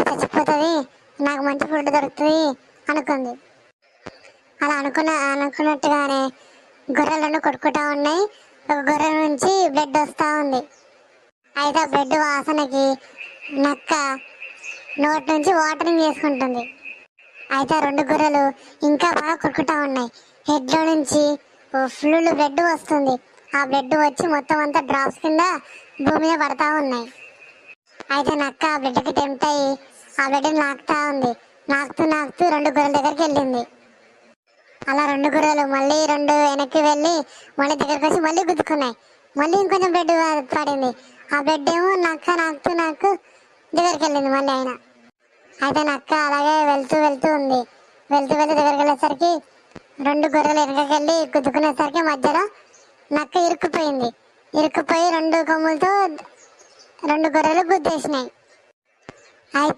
చచ్చిపోతుంది, నాకు మంచి ఫుడ్ దొరుకుతుంది అనుకుంది. అలా అనుకున్నట్టుగానే గొర్రెలు రెండు కొట్టుకుంటా ఉన్నాయి. ఒక గొర్రె నుంచి బ్లడ్ వస్తూ ఉంది. అయితే ఆ బ్లడ్ వాసనకి నక్క నోటి నుంచి వాటరింగ్ చేసుకుంటుంది. అయితే ఆ రెండు గొర్రెలు ఇంకా బాగా కొట్టుకుంటా ఉన్నాయి. హెడ్లో నుంచి ఫుల్ బ్లడ్ వస్తుంది. ఆ బ్లడ్ వచ్చి మొత్తం అంతా డ్రాప్స్ కింద భూమి మీద పడతా ఉన్నాయి. అయితే నక్క ఆ బ్లడ్కి టెంప్ట్ అయ్యి ఆ బ్లడ్ని నాకుతా ఉంది. నాకుతూ రెండు గొర్రెల దగ్గరికి వెళ్ళింది. అలా రెండు గొర్రెలు మళ్ళీ రెండు వెనక్కి వెళ్ళి మళ్ళీ దగ్గరికి వచ్చి మళ్ళీ గుద్దుకున్నాయి. మళ్ళీ ఇంకొంచెం బ్లడ్ పడింది. ఆ బ్లడ్ ఏమో నక్క నాకుతూ దగ్గరికి వెళ్ళింది మళ్ళీ ఆయన. అయితే నక్క అలాగే వెళ్తూ ఉంది. వెళ్తూ దగ్గరికి వెళ్ళేసరికి రెండు గొర్రెలు వెనకకి వెళ్ళి గుద్దుకునేసరికి మధ్యలో నక్క ఇరుక్కుపోయి రెండు కొమ్ములతో రెండు గొర్రెలు గుద్దేసినాయి. అయితే